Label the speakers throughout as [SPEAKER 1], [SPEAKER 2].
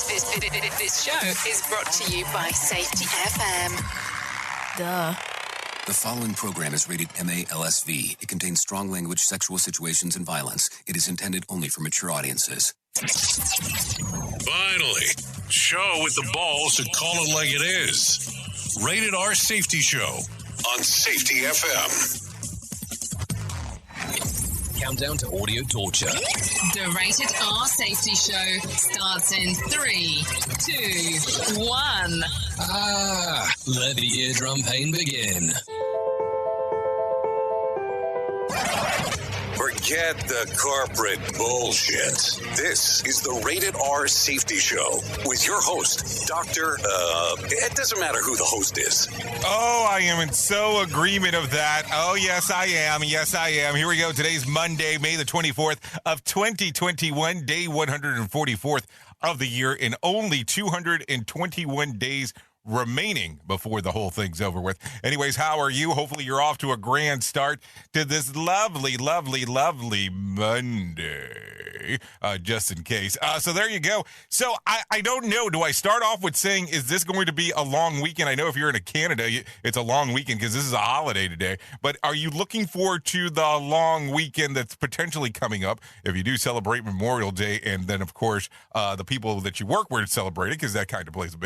[SPEAKER 1] This show is brought to you by Safety FM. Duh.
[SPEAKER 2] The following program is rated MALSV. It contains strong language, sexual situations, and violence. It is intended only for mature audiences.
[SPEAKER 3] Finally, show with the balls to call it like it is. Rated R Safety Show on Safety FM.
[SPEAKER 2] Countdown to audio torture.
[SPEAKER 1] The Rated R Safety Show starts in 3, 2, 1.
[SPEAKER 2] Let the eardrum pain begin.
[SPEAKER 3] Forget the corporate bullshit. This is the Rated R Safety Show with your host, Dr. It doesn't matter who the host is.
[SPEAKER 4] Oh, I am in so agreement of that. Oh, yes, I am. Yes, I am. Here we go. Today's Monday, May the 24th of 2021, day 144th of the year, and only 221 days remaining before the whole thing's over with. Anyways, how are you? Hopefully you're off to a grand start to this lovely Monday, just in case. So there you go. So I don't know. Do I start off with saying, is this going to be a long weekend? I know if you're in Canada, it's a long weekend because this is a holiday today. But are you looking forward to the long weekend that's potentially coming up if you do celebrate Memorial Day? And then, of course, the people that you work with celebrate it, because that kind of plays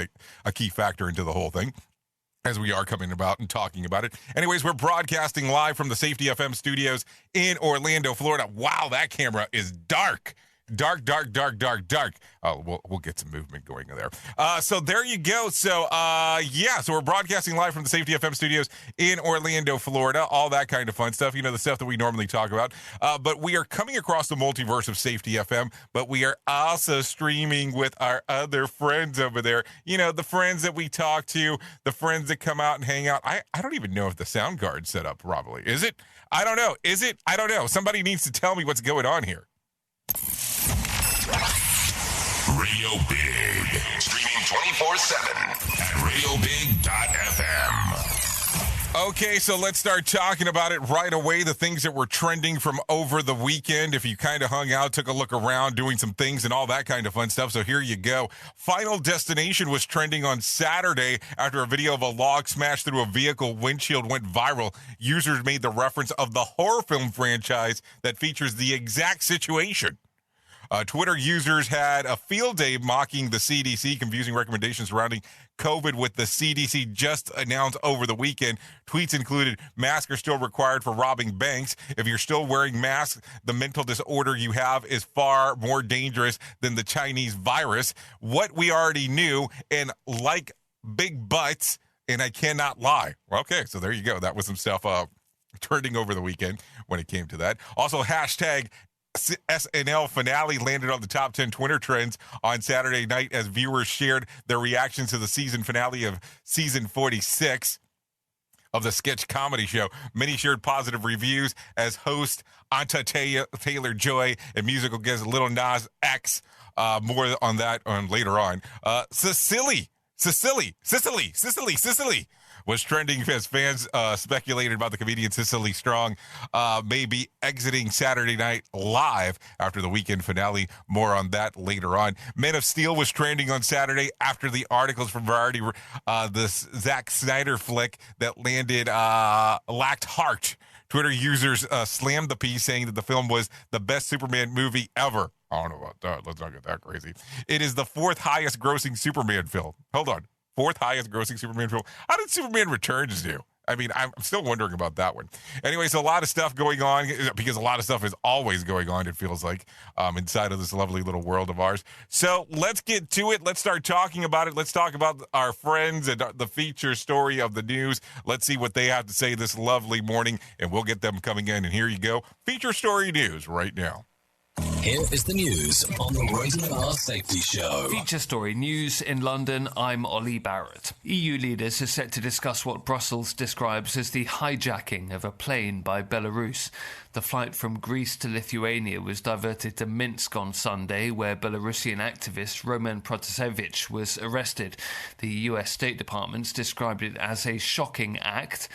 [SPEAKER 4] a key factor into the whole thing, as we are coming about and talking about it. Anyways, we're broadcasting live from the Safety FM studios in Orlando, Florida. Wow, that camera is dark. Dark. We'll get some movement going there. So there you go. So so we're broadcasting live from the Safety FM studios in Orlando, Florida. All that kind of fun stuff. You know, the stuff that we normally talk about. But we are coming across the multiverse of Safety FM. But we are also streaming with our other friends over there. You know, the friends that we talk to, the friends that come out and hang out. I don't even know if the sound card's set up properly. Is it? I don't know. Is it? I don't know. Somebody needs to tell me what's going on here.
[SPEAKER 3] Radio Big. Streaming 24/7 at radiobig.fm.
[SPEAKER 4] Okay, so let's start talking about it right away. The things that were trending from over the weekend. If you kind of hung out, took a look around, doing some things and all that kind of fun stuff. So here you go. Final Destination was trending on Saturday after a video of a log smashed through a vehicle windshield went viral. Users made the reference of the horror film franchise that features the exact situation. Twitter users had a field day mocking the CDC, confusing recommendations surrounding COVID with the CDC just announced over the weekend. Tweets included, masks are still required for robbing banks. If you're still wearing masks, the mental disorder you have is far more dangerous than the Chinese virus. What we already knew, and like big butts, and I cannot lie. Okay, so there you go. That was some stuff trending over the weekend when it came to that. Also, hashtag SNL finale landed on the top 10 Twitter trends on Saturday night as viewers shared their reactions to the season finale of season 46 of the sketch comedy show. Many shared positive reviews as host Anta Taylor-Joy and musical guest Lil Nas X. More on that later on. Sicily was trending as fans speculated about the comedian Cicely Strong may be exiting Saturday Night Live after the weekend finale. More on that later on. Men of Steel was trending on Saturday after the articles from Variety, this Zack Snyder flick that landed lacked heart. Twitter users slammed the piece, saying that the film was the best Superman movie ever. I don't know about that. Let's not get that crazy. It is the fourth highest grossing Superman film. Hold on. Fourth highest grossing Superman film. How did Superman Returns do? I mean, I'm still wondering about that one. Anyways, a lot of stuff going on, because a lot of stuff is always going on, it feels like, inside of this lovely little world of ours. So let's get to it. Let's start talking about it. Let's talk about our friends and the feature story of the news. Let's see what they have to say this lovely morning, and we'll get them coming in. And here you go. Feature story news right now.
[SPEAKER 2] Here is the news on the Rated R Safety Show.
[SPEAKER 5] Feature story news in London. I'm Ollie Barrett. EU leaders are set to discuss what Brussels describes as the hijacking of a plane by Belarus. The flight from Greece to Lithuania was diverted to Minsk on Sunday, where Belarusian activist Roman Protasevich was arrested. The US State Department described it as a shocking act.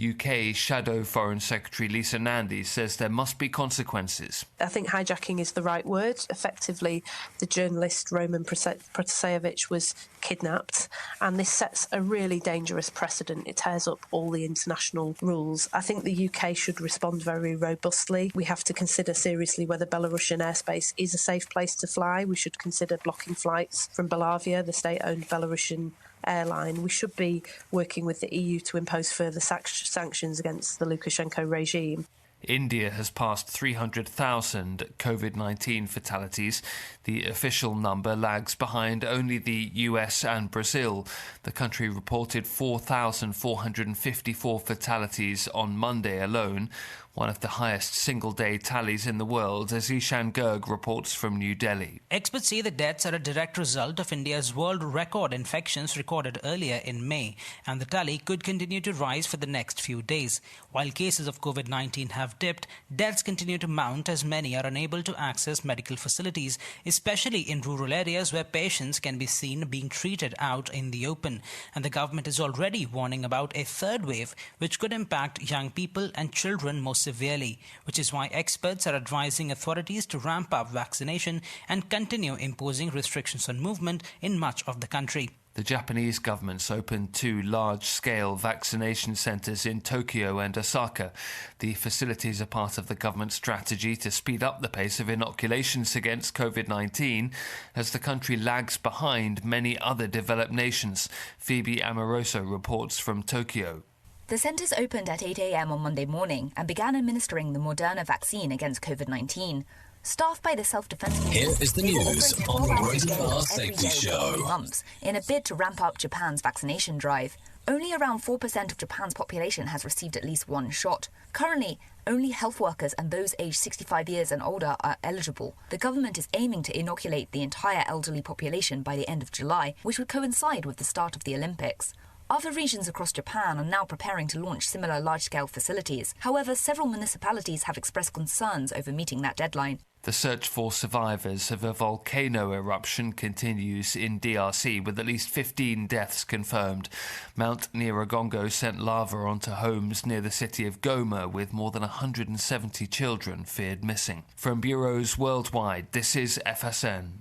[SPEAKER 5] UK Shadow Foreign Secretary Lisa Nandy says there must be consequences.
[SPEAKER 6] I think hijacking is the right word. Effectively, the journalist Roman Protasevich was kidnapped, and this sets a really dangerous precedent. It tears up all the international rules. I think the UK should respond very robustly. We have to consider seriously whether Belarusian airspace is a safe place to fly. We should consider blocking flights from Belavia, the state-owned Belarusian airline. We should be working with the EU to impose further sanctions against the Lukashenko regime.
[SPEAKER 5] India has passed 300,000 COVID-19 fatalities. The official number lags behind only the US and Brazil. The country reported 4,454 fatalities on Monday alone, one of the highest single-day tallies in the world, as Ishan Garg reports from New Delhi.
[SPEAKER 7] Experts say the deaths are a direct result of India's world record infections recorded earlier in May, and the tally could continue to rise for the next few days. While cases of COVID-19 have dipped, deaths continue to mount as many are unable to access medical facilities, especially in rural areas where patients can be seen being treated out in the open. And the government is already warning about a third wave, which could impact young people and children most severely, which is why experts are advising authorities to ramp up vaccination and continue imposing restrictions on movement in much of the country.
[SPEAKER 5] The Japanese government's opened 2 large-scale vaccination centres in Tokyo and Osaka. The facilities are part of the government's strategy to speed up the pace of inoculations against COVID-19 as the country lags behind many other developed nations. Phoebe Amoroso reports from Tokyo.
[SPEAKER 8] The centres opened at 8 a.m. on Monday morning and began administering the Moderna vaccine against COVID-19. Staffed by the self-defense unit,
[SPEAKER 2] here is the news on the Rated R Safety Show.
[SPEAKER 8] Months in a bid to ramp up Japan's vaccination drive. Only around 4% of Japan's population has received at least one shot. Currently, only health workers and those aged 65 years and older are eligible. The government is aiming to inoculate the entire elderly population by the end of July, which would coincide with the start of the Olympics. Other regions across Japan are now preparing to launch similar large-scale facilities. However, several municipalities have expressed concerns over meeting that deadline.
[SPEAKER 5] The search for survivors of a volcano eruption continues in DRC, with at least 15 deaths confirmed. Mount Nyiragongo sent lava onto homes near the city of Goma, with more than 170 children feared missing. From bureaus worldwide, this is FSN.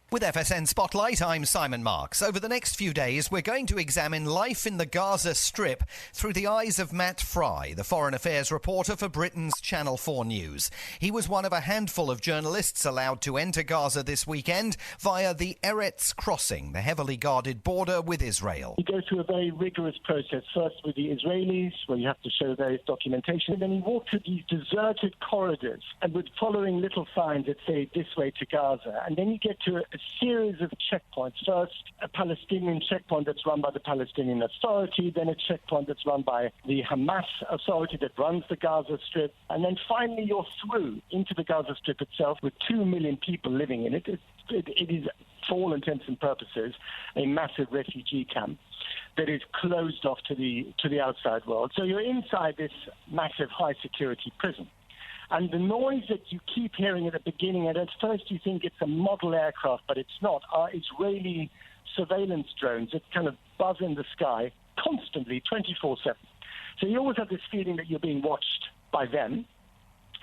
[SPEAKER 9] With FSN Spotlight, I'm Simon Marks. Over the next few days, we're going to examine life in the Gaza Strip through the eyes of Matt Fry, the foreign affairs reporter for Britain's Channel 4 News. He was one of a handful of journalists allowed to enter Gaza this weekend via the Eretz crossing, the heavily guarded border with Israel.
[SPEAKER 10] You go through a very rigorous process, first with the Israelis, where you have to show various documentation, and then you walk through these deserted corridors, and with following little signs that say this way to Gaza, and then you get to a series of checkpoints. First, a Palestinian checkpoint that's run by the Palestinian Authority, then a checkpoint that's run by the Hamas Authority that runs the Gaza Strip, and then finally you're through into the Gaza Strip itself with 2 million people living in it. It is, for all intents and purposes, a massive refugee camp that is closed off to the outside world. So you're inside this massive high-security prison. And the noise that you keep hearing at the beginning, and at first you think it's a model aircraft, but it's not, are Israeli surveillance drones that kind of buzz in the sky constantly, 24/7. So you always have this feeling that you're being watched by them.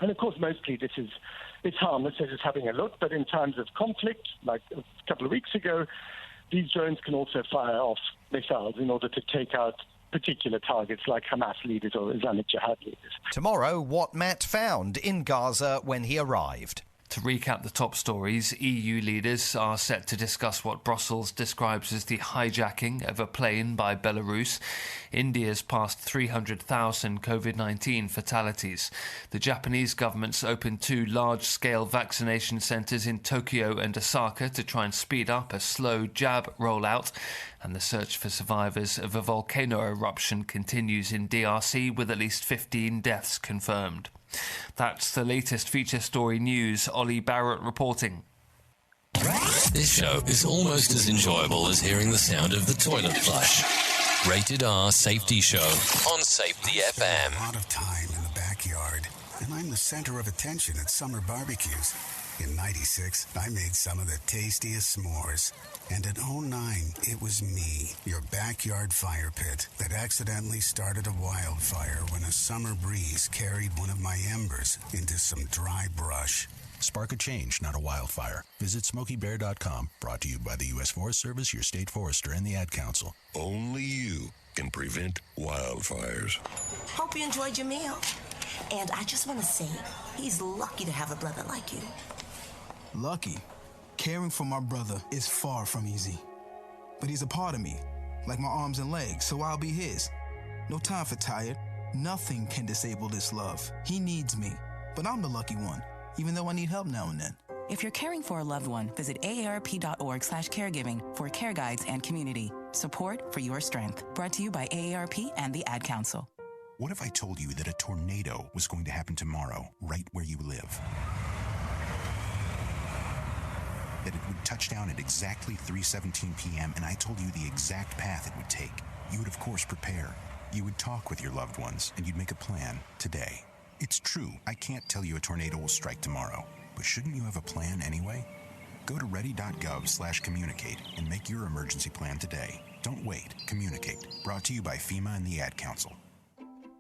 [SPEAKER 10] And of course, mostly it's harmless, they're just having a look. But in times of conflict, like a couple of weeks ago, these drones can also fire off missiles in order to take out particular targets like Hamas leaders or Islamic Jihad leaders.
[SPEAKER 9] Tomorrow, what Matt found in Gaza when he arrived.
[SPEAKER 5] To recap the top stories, EU leaders are set to discuss what Brussels describes as the hijacking of a plane by Belarus. India's passed 300,000 COVID-19 fatalities. The Japanese government's opened 2 large-scale vaccination centres in Tokyo and Osaka to try and speed up a slow jab rollout. And the search for survivors of a volcano eruption continues in DRC, with at least 15 deaths confirmed. That's the latest feature story news. Ollie Barrett reporting.
[SPEAKER 2] This show is almost as enjoyable as hearing the sound of the toilet flush. Rated R Safety Show on Safety FM.
[SPEAKER 11] A lot of time in the backyard, and I'm the center of attention at summer barbecues. In '96, I made some of the tastiest s'mores. And in '09, it was me, your backyard fire pit, that accidentally started a wildfire when a summer breeze carried one of my embers into some dry brush. Spark a change, not a wildfire. Visit SmokeyBear.com. Brought to you by the U.S. Forest Service, your state forester, and the Ad Council.
[SPEAKER 3] Only you can prevent wildfires.
[SPEAKER 12] Hope you enjoyed your meal. And I just want to say, he's lucky to have a brother like you.
[SPEAKER 13] Lucky? Caring for my brother is far from easy. But he's a part of me, like my arms and legs, so I'll be his. No time for tired. Nothing can disable this love. He needs me, but I'm the lucky one, even though I need help now and then.
[SPEAKER 14] If you're caring for a loved one, visit aarp.org/caregiving for care guides and community. Support for your strength. Brought to you by AARP and the Ad Council.
[SPEAKER 15] What if I told you that a tornado was going to happen tomorrow, right where you live? That it would touch down at exactly 3:17 p.m., and I told you the exact path it would take. You would, of course, prepare. You would talk with your loved ones, and you'd make a plan today. It's true, I can't tell you a tornado will strike tomorrow, but shouldn't you have a plan anyway? Go to ready.gov/communicate and make your emergency plan today. Don't wait. Communicate. Brought to you by FEMA and the Ad Council.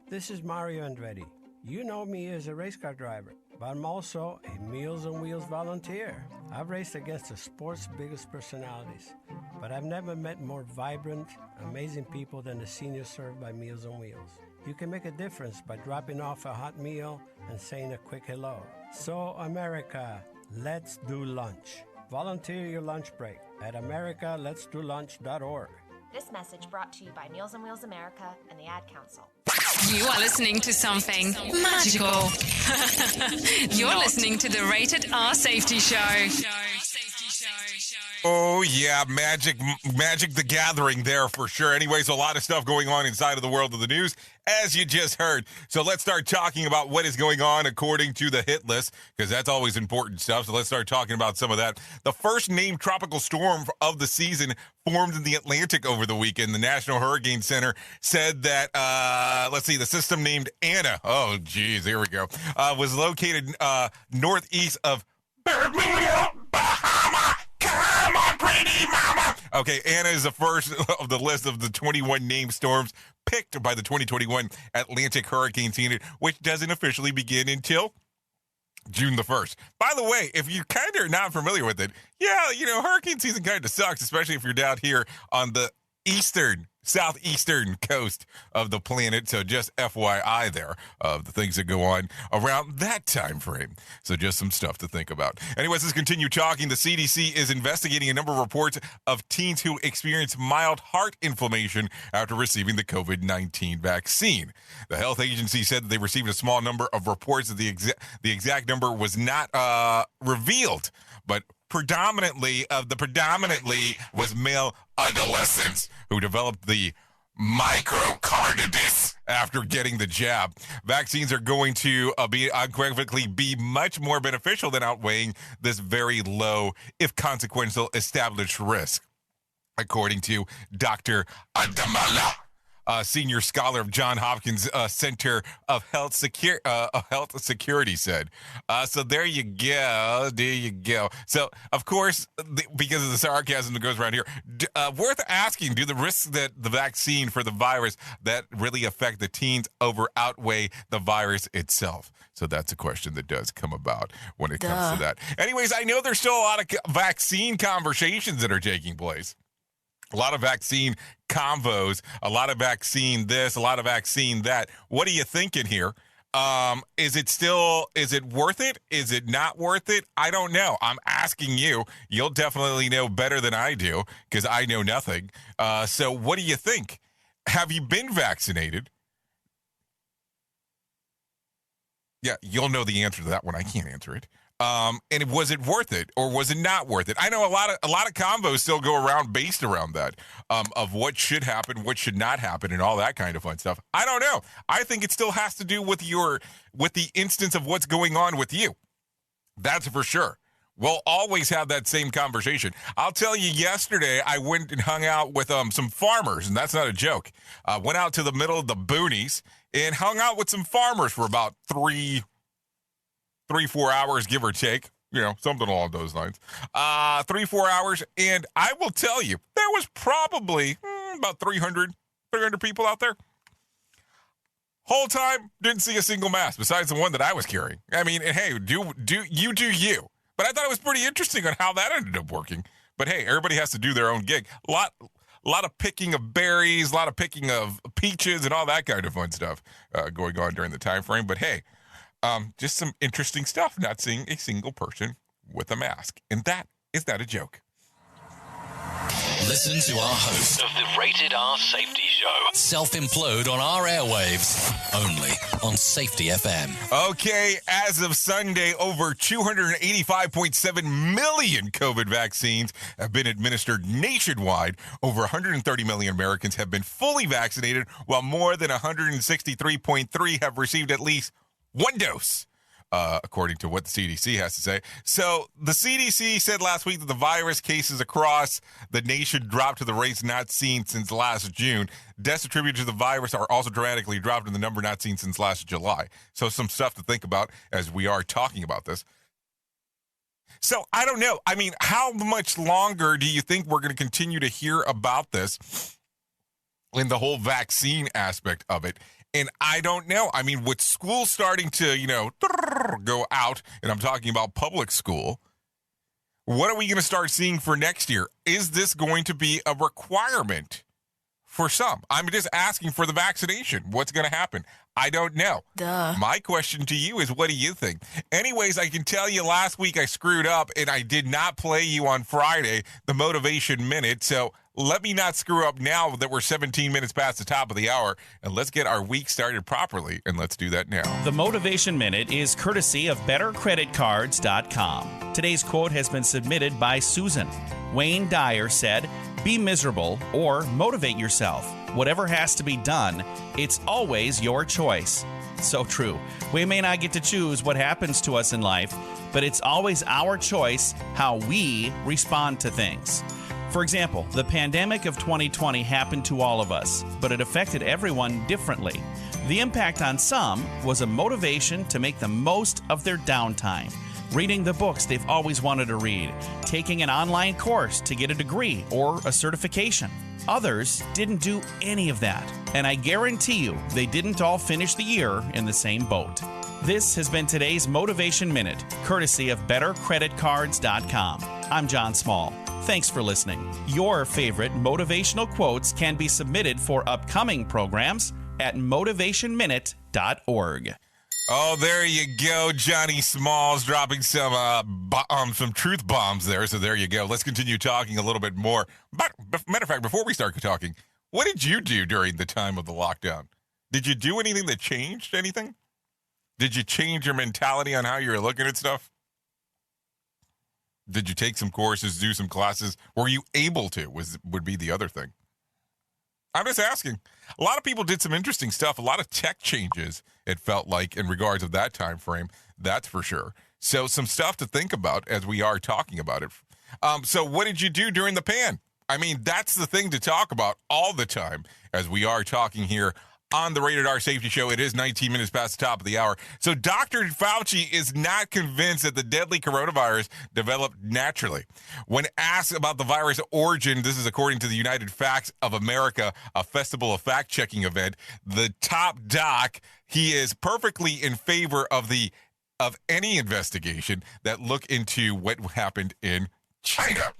[SPEAKER 16] This is Mario Andretti. You know me as a race car driver, but I'm also a Meals on Wheels volunteer. I've raced against the sport's biggest personalities, but I've never met more vibrant, amazing people than the seniors served by Meals on Wheels. You can make a difference by dropping off a hot meal and saying a quick hello. So, America, let's do lunch. Volunteer your lunch break at americaletsdolunch.org.
[SPEAKER 17] This message brought to you by Meals on Wheels America and the Ad Council.
[SPEAKER 1] You are listening to something magical. You're listening to the Rated R Safety Show.
[SPEAKER 4] Oh, yeah, Magic the Gathering there for sure. Anyways, a lot of stuff going on inside of the world of the news, as you just heard. So let's start talking about what is going on according to the hit list, because that's always important stuff. So let's start talking about some of that. The first named tropical storm of the season formed in the Atlantic over the weekend. The National Hurricane Center said that, the system named Anna, oh, geez, here we go, was located northeast of Bermuda, Bahama. Come on, pretty mama. Okay, Anna is the first of the list of the 21 named storms picked by the 2021 Atlantic Hurricane Season, which doesn't officially begin until June the 1st. By the way, if you kind of are not familiar with it, yeah, hurricane season kind of sucks, especially if you're down here on the southeastern coast of the planet. So just FYI there of the things that go on around that time frame. So just some stuff to think about. Anyways, let's continue talking. The CDC is investigating a number of reports of teens who experienced mild heart inflammation after receiving the COVID-19 vaccine. The health agency said that they received a small number of reports that the exact number was not revealed, but predominantly was male adolescents who developed the myocarditis after getting the jab. Vaccines are going to be unequivocally be much more beneficial than outweighing this very low, if consequential, established risk, according to Dr. Adamala, senior scholar of Johns Hopkins Center of Health Security, said. So there you go. So, of course, because of the sarcasm that goes around here, worth asking, do the risks that the vaccine for the virus that really affect the teens outweigh the virus itself? So that's a question that does come about when it comes to that. Anyways, I know there's still a lot of vaccine conversations that are taking place. A lot of vaccine convos, a lot of vaccine this, a lot of vaccine that. What are you thinking here? Is it worth it? Is it not worth it? I don't know. I'm asking you. You'll definitely know better than I do because I know nothing. So what do you think? Have you been vaccinated? Yeah, you'll know the answer to that one. I can't answer it. And was it worth it or was it not worth it? I know a lot of convos still go around based around that, of what should happen, what should not happen, and all that kind of fun stuff. I don't know. I think it still has to do with the instance of what's going on with you. That's for sure. We'll always have that same conversation. I'll tell you, yesterday I went and hung out with some farmers, and that's not a joke. Went out to the middle of the boonies and hung out with some farmers for about 3-4 hours, give or take, something along those lines. 3-4 hours. And I will tell you, there was probably about 300 people out there. Whole time, didn't see a single mask besides the one that I was carrying. I mean, hey, do you. But I thought it was pretty interesting on how that ended up working. But hey, everybody has to do their own gig. A lot of picking of berries, a lot of picking of peaches, and all that kind of fun stuff going on during the time frame. But hey, just some interesting stuff. Not seeing a single person with a mask, and that is not a joke.
[SPEAKER 2] Listen to our host of the Rated R Safety Show self-implode on our airwaves only on Safety FM.
[SPEAKER 4] Okay, as of Sunday, over 285.7 million COVID vaccines have been administered nationwide. Over 130 million Americans have been fully vaccinated, while more than 163.3 have received at least one dose. According to what the CDC has to say. So the CDC said last week that the virus cases across the nation dropped to the rates not seen since last June. Deaths attributed to the virus are also dramatically dropped in the number not seen since last July. So some stuff to think about as we are talking about this. So I don't know. I mean, how much longer do you think we're going to continue to hear about this in the whole vaccine aspect of it? And I don't know. I mean, with school starting to, go out, and I'm talking about public school, what are we going to start seeing for next year? Is this going to be a requirement for some? I'm just asking for the vaccination. What's going to happen? I don't know.
[SPEAKER 1] Duh.
[SPEAKER 4] My question to you is, what do you think? Anyways, I can tell you last week I screwed up, and I did not play you on Friday the Motivation Minute, so let me not screw up now that we're 17 minutes past the top of the hour, and let's get our week started properly, and let's do that now.
[SPEAKER 18] The Motivation Minute is courtesy of BetterCreditCards.com. Today's quote has been submitted by Susan. Wayne Dyer said, "Be miserable or motivate yourself. Whatever has to be done, it's always your choice." So true. We may not get to choose what happens to us in life, but it's always our choice how we respond to things. For example, the pandemic of 2020 happened to all of us, but it affected everyone differently. The impact on some was a motivation to make the most of their downtime, reading the books they've always wanted to read, taking an online course to get a degree or a certification. Others didn't do any of that, and I guarantee you they didn't all finish the year in the same boat. This has been today's Motivation Minute, courtesy of BetterCreditCards.com. I'm John Small. Thanks for listening. Your favorite motivational quotes can be submitted for upcoming programs at motivationminute.org.
[SPEAKER 4] Oh, there you go. Johnny Smalls dropping some truth bombs there. So there you go. Let's continue talking a little bit more. But, matter of fact, before we start talking, what did you do during the time of the lockdown? Did you do anything that changed anything? Did you change your mentality on how you're looking at stuff? Did you take some courses, do some classes? Were you able to? Would be the other thing. I'm just asking. A lot of people did some interesting stuff. A lot of tech changes, it felt like, in regards of that time frame. That's for sure. So some stuff to think about as we are talking about it. So what did you do during the pan? I mean, that's the thing to talk about all the time as we are talking here on the Rated R Safety Show. It is 19 minutes past the top of the hour. So Dr. Fauci is not convinced that the deadly coronavirus developed naturally. When asked about the virus origin, this is according to the United Facts of America, a festival of fact-checking event, the top doc, he is perfectly in favor of any investigation that look into what happened in China.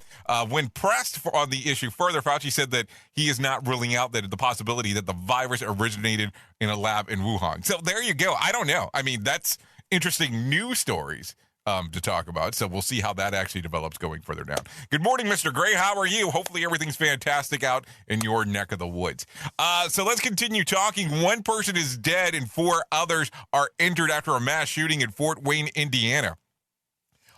[SPEAKER 4] When pressed on the issue further, Fauci said that he is not ruling out that the possibility that the virus originated in a lab in Wuhan. So there you go. I don't know. I mean, that's interesting news stories to talk about. So we'll see how that actually develops going further down. Good morning, Mr. Gray. How are you? Hopefully everything's fantastic out in your neck of the woods. So let's continue talking. One person is dead and 4 others are injured after a mass shooting in Fort Wayne, Indiana.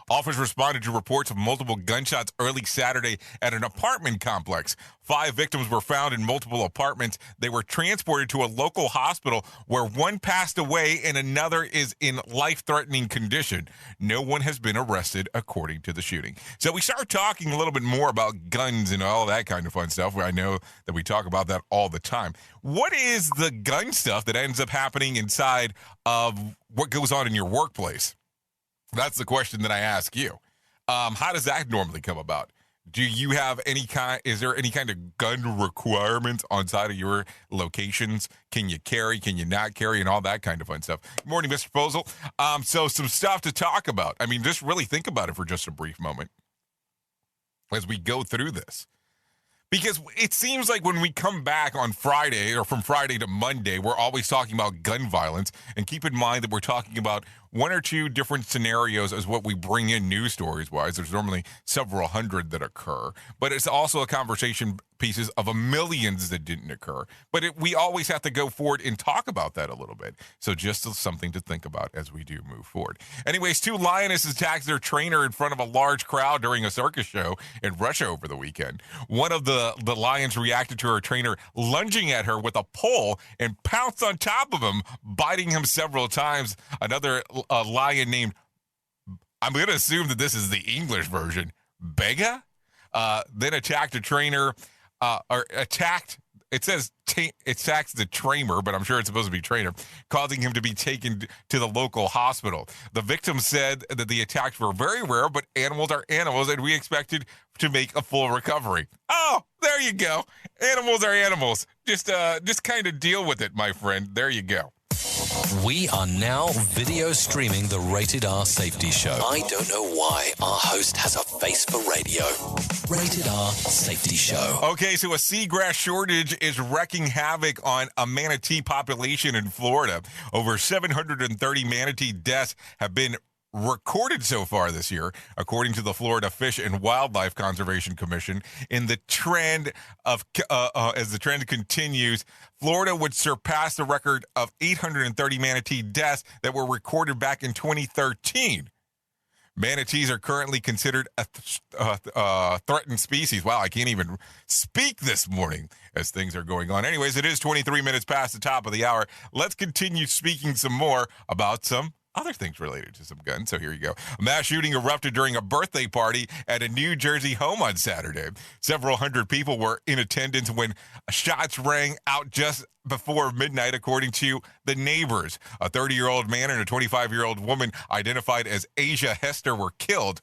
[SPEAKER 4] Officers responded to reports of multiple gunshots early Saturday at an apartment complex. 5 victims were found in multiple apartments. They were transported to a local hospital where one passed away and another is in life-threatening condition. No one has been arrested, according to the shooting. So we start talking a little bit more about guns and all that kind of fun stuff. I know that we talk about that all the time. What is the gun stuff that ends up happening inside of what goes on in your workplace? That's the question that I ask you. How does that normally come about? Do you have is there any kind of gun requirements on side of your locations? Can you carry, can you not carry, and all that kind of fun stuff? Good morning, Mr. Posel. So some stuff to talk about. I mean, just really think about it for just a brief moment as we go through this. Because it seems like when we come back on Friday or from Friday to Monday, we're always talking about gun violence. And keep in mind that we're talking about one or two different scenarios as what we bring in news stories wise. There's normally several hundred that occur, but it's also a conversation pieces of millions that didn't occur. But we always have to go forward and talk about that a little bit. So just something to think about as we do move forward. Anyways, 2 lionesses attacked their trainer in front of a large crowd during a circus show in Russia over the weekend. One of the lions reacted to her trainer lunging at her with a pole and pounced on top of him, biting him several times. Another lion named, I'm going to assume that this is the English version, Bega, then attacked a trainer, attacked the trainer, but I'm sure it's supposed to be trainer, causing him to be taken to the local hospital. The victim said that the attacks were very rare, but animals are animals, and we expected to make a full recovery. Oh, there you go. Animals are animals. Just kind of deal with it, my friend. There you go.
[SPEAKER 2] We are now video streaming the Rated R Safety Show. I don't know why our host has a face for radio. Rated R Safety Show.
[SPEAKER 4] Okay, so a seagrass shortage is wreaking havoc on a manatee population in Florida. Over 730 manatee deaths have been recorded so far this year, according to the Florida Fish and Wildlife Conservation Commission. In the trend of as the trend continues, Florida would surpass the record of 830 manatee deaths that were recorded back in 2013. Manatees are currently considered a threatened species. Wow, I can't even speak this morning as things are going on. Anyways, it is 23 minutes past the top of the hour. Let's continue speaking some more about some other things related to some guns. So here you go. A mass shooting erupted during a birthday party at a New Jersey home on Saturday. Several hundred people were in attendance when shots rang out just before midnight, according to the neighbors. A 30-year-old man and a 25-year-old woman identified as Asia Hester were killed.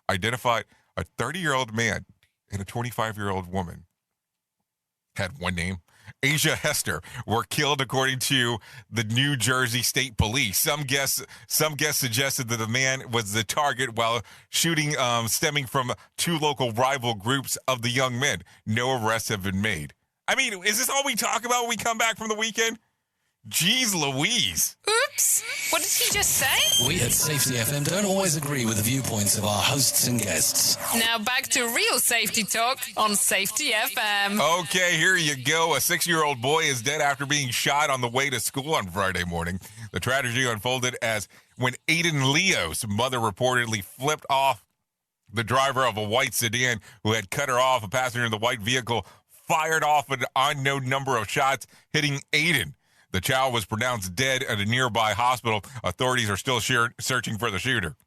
[SPEAKER 4] Identified a 30-year-old man and a 25-year-old woman. Had one name. Asia Hester were killed, according to the New Jersey State Police. Some guests suggested that the man was the target, while shooting stemming from 2 local rival groups of the young men. No arrests have been made. I mean, is this all we talk about when we come back from the weekend? Jeez Louise.
[SPEAKER 1] Oops. What did he just say?
[SPEAKER 2] We at Safety FM don't always agree with the viewpoints of our hosts and guests.
[SPEAKER 1] Now back to real safety talk on Safety FM.
[SPEAKER 4] Okay, here you go. A 6-year-old boy is dead after being shot on the way to school on Friday morning. The tragedy unfolded as when Aiden Leo's mother reportedly flipped off the driver of a white sedan who had cut her off. A passenger in the white vehicle fired off an unknown number of shots, hitting Aiden. The child was pronounced dead at a nearby hospital. Authorities are still searching for the shooter.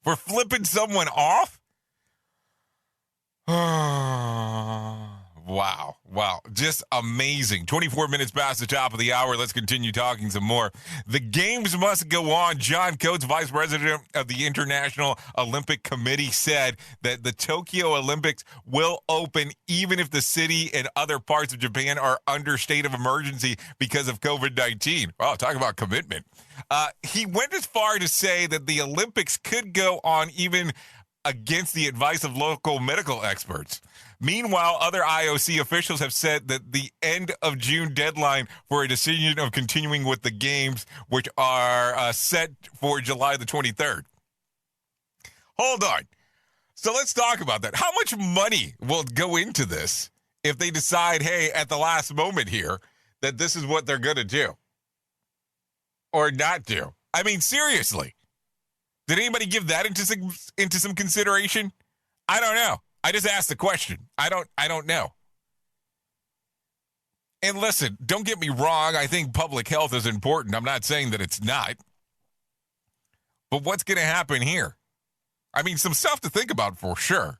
[SPEAKER 4] For flipping someone off? Wow. Just amazing. 24 minutes past the top of the hour. Let's continue talking some more. The games must go on. John Coates, vice president of the International Olympic Committee, said that the Tokyo Olympics will open even if the city and other parts of Japan are under state of emergency because of COVID-19. Wow, talk about commitment. He went as far to say that the Olympics could go on even against the advice of local medical experts. Meanwhile, other IOC officials have said that the end of June deadline for a decision of continuing with the games, which are set for July the 23rd. Hold on. So let's talk about that. How much money will go into this if they decide, hey, at the last moment here, that this is what they're going to do or not do? I mean, seriously. Did anybody give that into some consideration? I don't know. I just asked the question. I don't know. And listen, don't get me wrong. I think public health is important. I'm not saying that it's not. But what's going to happen here? I mean, some stuff to think about for sure.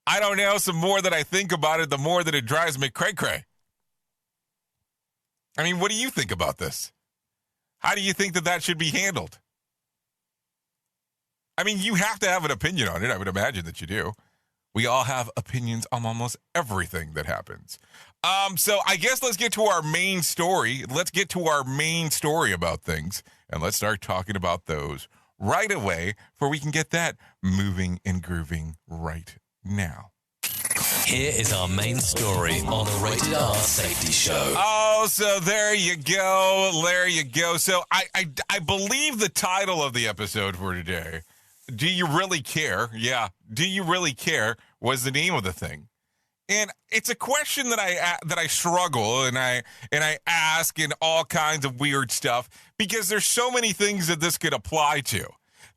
[SPEAKER 4] I don't know. Some more that I think about it, the more that it drives me cray-cray. I mean, what do you think about this? How do you think that should be handled? I mean, you have to have an opinion on it. I would imagine that you do. We all have opinions on almost everything that happens. So I guess let's get to our main story. Let's get to our main story about things, and let's start talking about those right away, for we can get that moving and grooving right now.
[SPEAKER 2] Here is our main story on the Rated R Safety Show.
[SPEAKER 4] Oh, so there you go. There you go. So I believe the title of the episode for today, Do You Really Care? Yeah, Do You Really Care was the name of the thing. And it's a question that I struggle and I ask in all kinds of weird stuff, because there's so many things that this could apply to.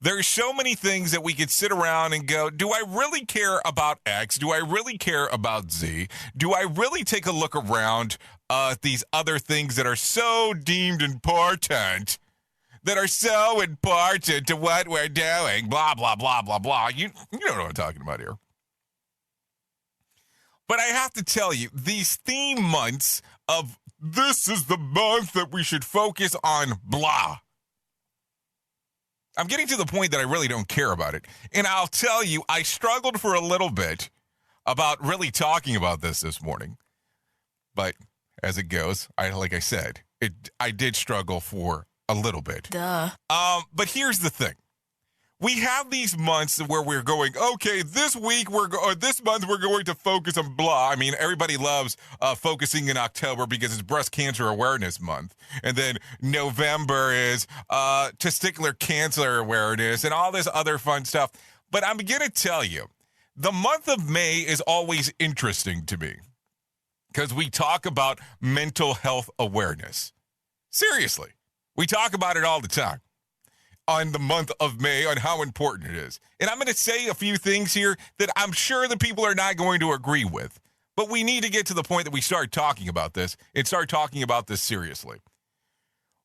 [SPEAKER 4] There's so many things that we could sit around and go, do I really care about X? Do I really care about Z? Do I really take a look around at these other things that are so deemed important, that are so important to what we're doing? Blah, blah, blah, blah, blah. You know what I'm talking about here. But I have to tell you, these theme months of this is the month that we should focus on blah, I'm getting to the point that I really don't care about it. And I'll tell you, I struggled for a little bit about really talking about this morning. But as it goes, like I said, I did struggle for a little bit.
[SPEAKER 1] Duh.
[SPEAKER 4] But here's the thing. We have these months where we're going, okay, this month we're going to focus on blah. I mean, everybody loves focusing in October because it's Breast Cancer Awareness Month. And then November is Testicular Cancer Awareness and all this other fun stuff. But I'm going to tell you, the month of May is always interesting to me because we talk about mental health awareness. Seriously, we talk about it all the time on the month of May, on how important it is. And I'm going to say a few things here that I'm sure the people are not going to agree with. But we need to get to the point that we start talking about this and start talking about this seriously.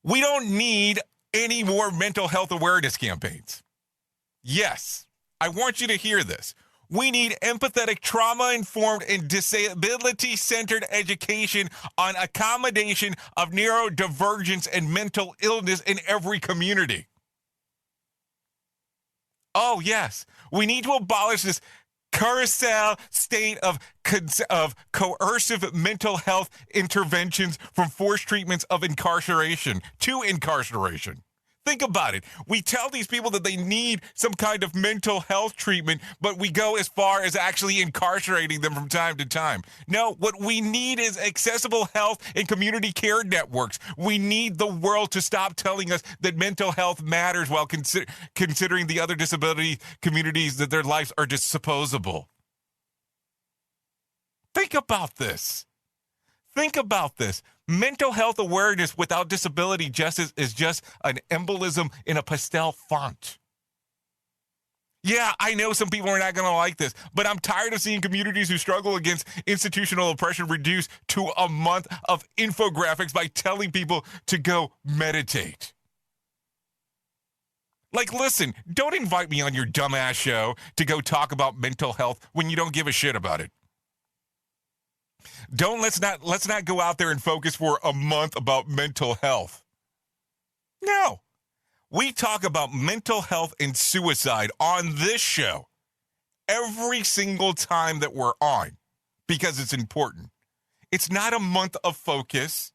[SPEAKER 4] We don't need any more mental health awareness campaigns. Yes, I want you to hear this. We need empathetic, trauma-informed, and disability-centered education on accommodation of neurodivergence and mental illness in every community. Oh, yes. We need to abolish this carousel state of coercive mental health interventions, from forced treatments of incarceration to incarceration. Think about it. We tell these people that they need some kind of mental health treatment, but we go as far as actually incarcerating them from time to time. No, what we need is accessible health and community care networks. We need the world to stop telling us that mental health matters while considering the other disability communities that their lives are disposable. Think about this. Think about this. Mental health awareness without disability justice is just an embolism in a pastel font. Yeah, I know some people are not going to like this, but I'm tired of seeing communities who struggle against institutional oppression reduced to a month of infographics by telling people to go meditate. Like, listen, don't invite me on your dumbass show to go talk about mental health when you don't give a shit about it. Let's not go out there and focus for a month about mental health. No. We talk about mental health and suicide on this show every single time that we're on because it's important. It's not a month of focus.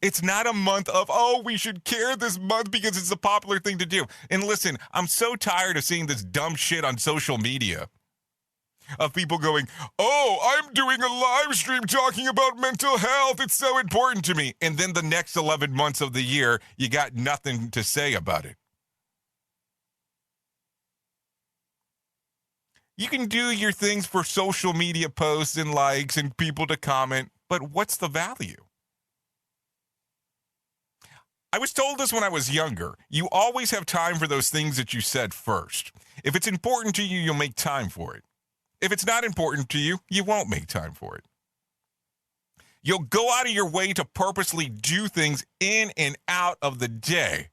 [SPEAKER 4] It's not a month of, oh, we should care this month because it's a popular thing to do. And listen, I'm so tired of seeing this dumb shit on social media. Of people going, oh, I'm doing a live stream talking about mental health. It's so important to me. And then the next 11 months of the year, you got nothing to say about it. You can do your things for social media posts and likes and people to comment, but what's the value? I was told this when I was younger. You always have time for those things that you said first. If it's important to you, you'll make time for it. If it's not important to you, you won't make time for it. You'll go out of your way to purposely do things in and out of the day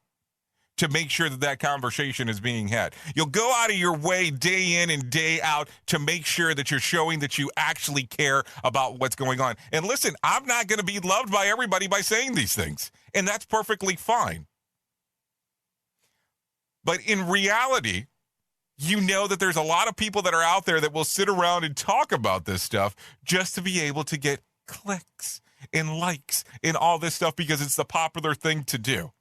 [SPEAKER 4] to make sure that that conversation is being had. You'll go out of your way day in and day out to make sure that you're showing that you actually care about what's going on. And listen, I'm not going to be loved by everybody by saying these things, and that's perfectly fine. But in reality, you know that there's a lot of people that are out there that will sit around and talk about this stuff just to be able to get clicks and likes and all this stuff because it's the popular thing to do.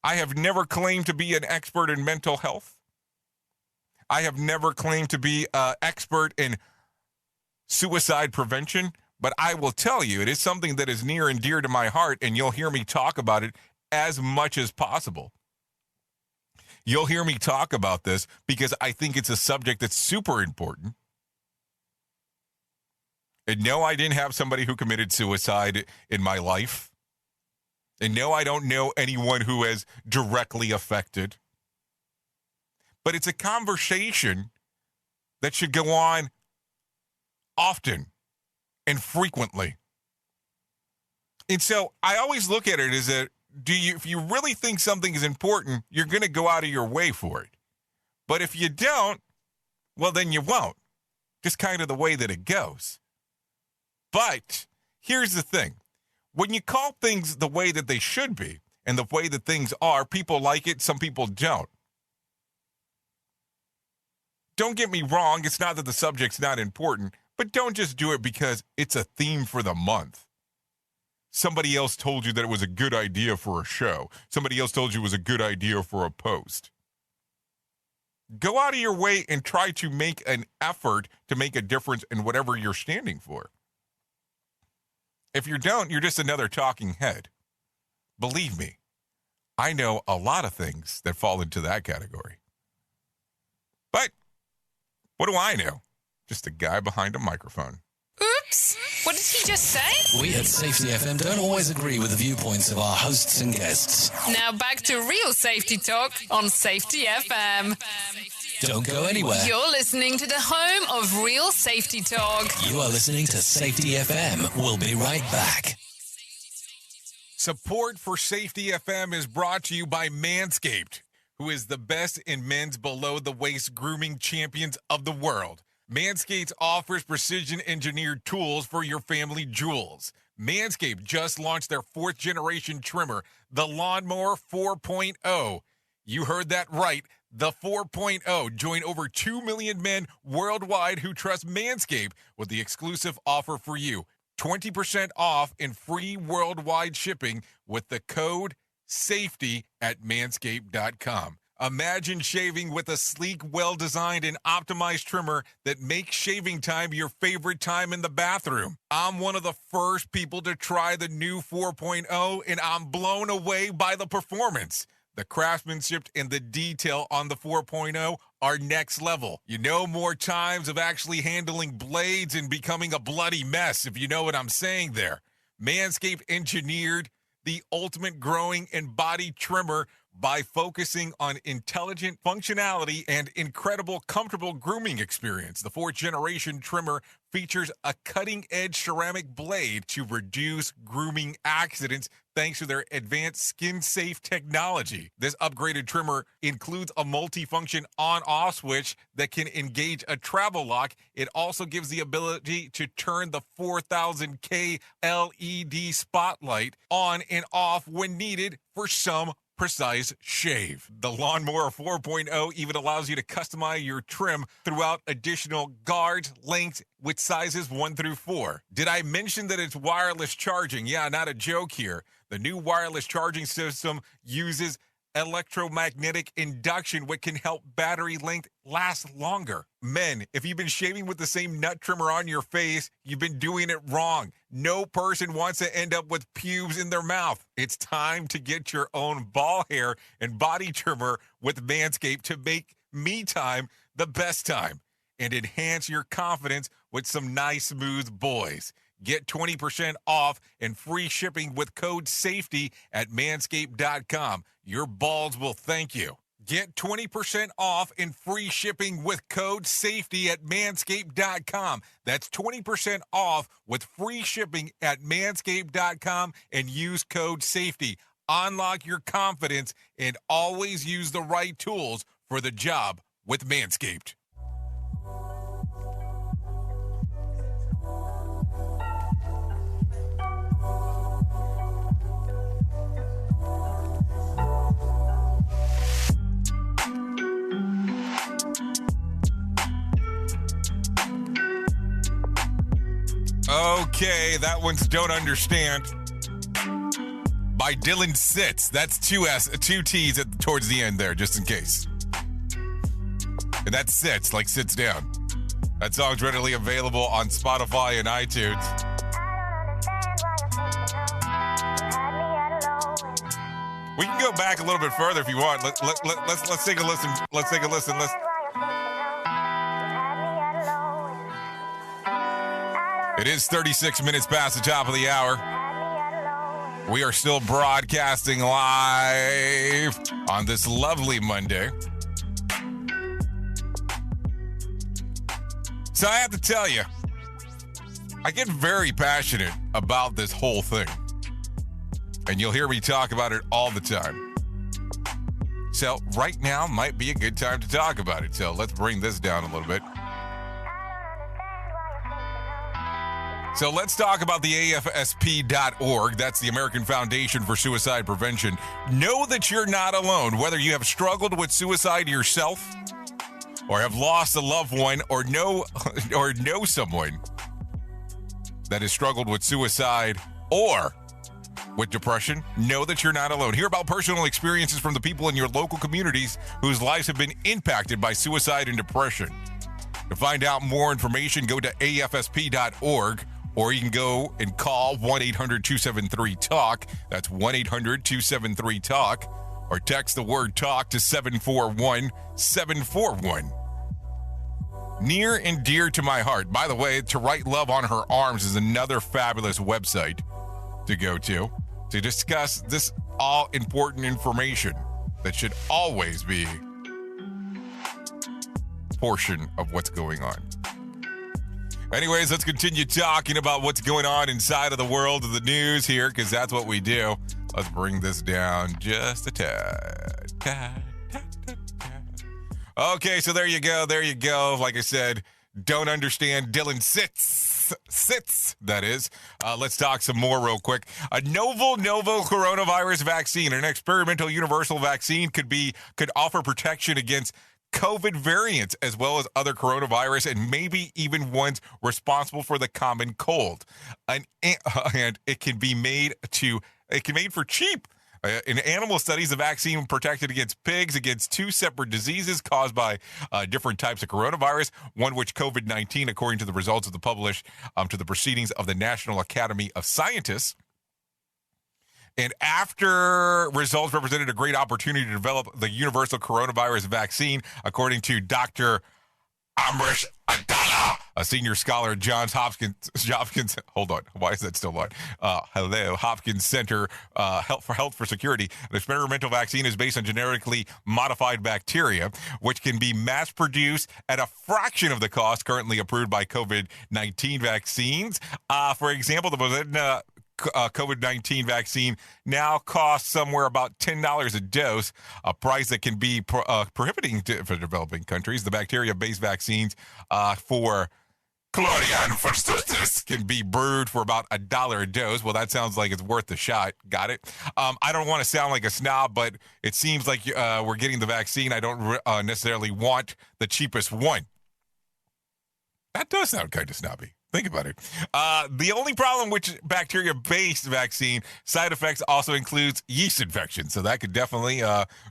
[SPEAKER 4] I have never claimed to be an expert in mental health. I have never claimed to be an expert in suicide prevention, but I will tell you, it is something that is near and dear to my heart, and you'll hear me talk about it as much as possible. You'll hear me talk about this because I think it's a subject that's super important. And no, I didn't have somebody who committed suicide in my life. And no, I don't know anyone who has directly affected. But it's a conversation that should go on often and frequently. And so I always look at it as if you really think something is important, you're going to go out of your way for it. But if you don't, well, then you won't. Just kind of the way that it goes. But here's the thing. When you call things the way that they should be and the way that things are, people like it, some people don't. Don't get me wrong, it's not that the subject's not important, but don't just do it because it's a theme for the month. Somebody else told you that it was a good idea for a show. Somebody else told you it was a good idea for a post. Go out of your way and try to make an effort to make a difference in whatever you're standing for. If you don't, you're just another talking head. Believe me, I know a lot of things that fall into that category. But what do I know? Just a guy behind a microphone.
[SPEAKER 1] Oops! What did he just say?
[SPEAKER 2] We at Safety FM don't always agree with the viewpoints of our hosts and guests.
[SPEAKER 1] Now back to real safety talk on Safety FM.
[SPEAKER 2] Don't go anywhere.
[SPEAKER 1] You're listening to the home of real safety talk.
[SPEAKER 2] You are listening to Safety FM. We'll be right back.
[SPEAKER 4] Support for Safety FM is brought to you by Manscaped, who is the best in men's below-the-waist grooming champions of the world. Manscaped offers precision-engineered tools for your family jewels. Manscaped just launched their 4th-generation trimmer, the Lawnmower 4.0. You heard that right, the 4.0. Join over 2 million men worldwide who trust Manscaped with the exclusive offer for you. 20% off and free worldwide shipping with the code SAFETY at manscaped.com. Imagine shaving with a sleek, well-designed, and optimized trimmer that makes shaving time your favorite time in the bathroom. I'm one of the first people to try the new 4.0, and I'm blown away by the performance. The craftsmanship and the detail on the 4.0 are next level. You know, more times of actually handling blades and becoming a bloody mess, if you know what I'm saying there. Manscaped engineered the ultimate growing and body trimmer by focusing on intelligent functionality and incredible, comfortable grooming experience. The 4th-generation trimmer features a cutting-edge ceramic blade to reduce grooming accidents thanks to their advanced skin-safe technology. This upgraded trimmer includes a multi-function on-off switch that can engage a travel lock. It also gives the ability to turn the 4000K LED spotlight on and off when needed for some precise shave. The Lawnmower 4.0 even allows you to customize your trim throughout additional guards, lengths with sizes 1 through 4. Did I mention that it's wireless charging? Yeah, not a joke here. The new wireless charging system uses electromagnetic induction, which can help battery length last longer. Men, if you've been shaving with the same nut trimmer on your face, you've been doing it wrong. No person wants to end up with pubes in their mouth. It's time to get your own ball hair and body trimmer with Manscaped to make me time the best time and enhance your confidence with some nice, smooth boys. Get 20% off and free shipping with code SAFETY at manscaped.com. Your balls will thank you. Get 20% off and free shipping with code SAFETY at manscaped.com. That's 20% off with free shipping at manscaped.com and use code SAFETY. Unlock your confidence and always use the right tools for the job with Manscaped. Okay, that one's Don't Understand by Dylan Sits. That's two T's towards the end there, just in case. And that's Sits, like sits down. That song's readily available on Spotify and iTunes. We can go back a little bit further if you want. Let's take a listen. Let's take a listen. It is 36 minutes past the top of the hour. We are still broadcasting live on this lovely Monday. So I have to tell you, I get very passionate about this whole thing. And you'll hear me talk about it all the time. So right now might be a good time to talk about it. So let's bring this down a little bit. So let's talk about the AFSP.org. That's the American Foundation for Suicide Prevention. Know that you're not alone. Whether you have struggled with suicide yourself or have lost a loved one or know someone that has struggled with suicide or with depression, know that you're not alone. Hear about personal experiences from the people in your local communities whose lives have been impacted by suicide and depression. To find out more information, go to AFSP.org. Or you can go and call 1-800-273-TALK. That's 1-800-273-TALK. Or text the word TALK to 741-741. Near and dear to my heart. By the way, To Write Love on Her Arms is another fabulous website to go to discuss this all-important information that should always be a portion of what's going on. Anyways, let's continue talking about what's going on inside of the world of the news here, because that's what we do. Let's bring this down just a tad. Okay, so there you go. Like I said, Don't Understand. Dylan Sits, that is. Let's talk some more real quick. A novel coronavirus vaccine, an experimental universal vaccine, could offer protection against COVID variants as well as other coronavirus and maybe even ones responsible for the common cold. And it can be made for cheap. In animal studies, the vaccine protected against pigs against two separate diseases caused by different types of coronavirus, one which COVID-19, according to the results of the published to the Proceedings of the National Academy of Scientists. And after results represented a great opportunity to develop the universal coronavirus vaccine, according to Dr. Amrish Adala, a senior scholar at Johns Hopkins. Hold on, why is that still on? Hopkins Center for Health for Security. The experimental vaccine is based on genetically modified bacteria, which can be mass-produced at a fraction of the cost currently approved by COVID-19 vaccines. For example, the COVID-19 vaccine now costs somewhere about $10 a dose, a price that can be prohibiting for developing countries. The bacteria-based vaccines for Chlorian Verstutis can be brewed for about $1 a dose. Well, that sounds like it's worth the shot. Got it? I don't want to sound like a snob, but it seems like we're getting the vaccine. I don't necessarily want the cheapest one. That does sound kind of snobby. Think about it. The only problem with bacteria-based vaccine side effects also includes yeast infection, so that could definitely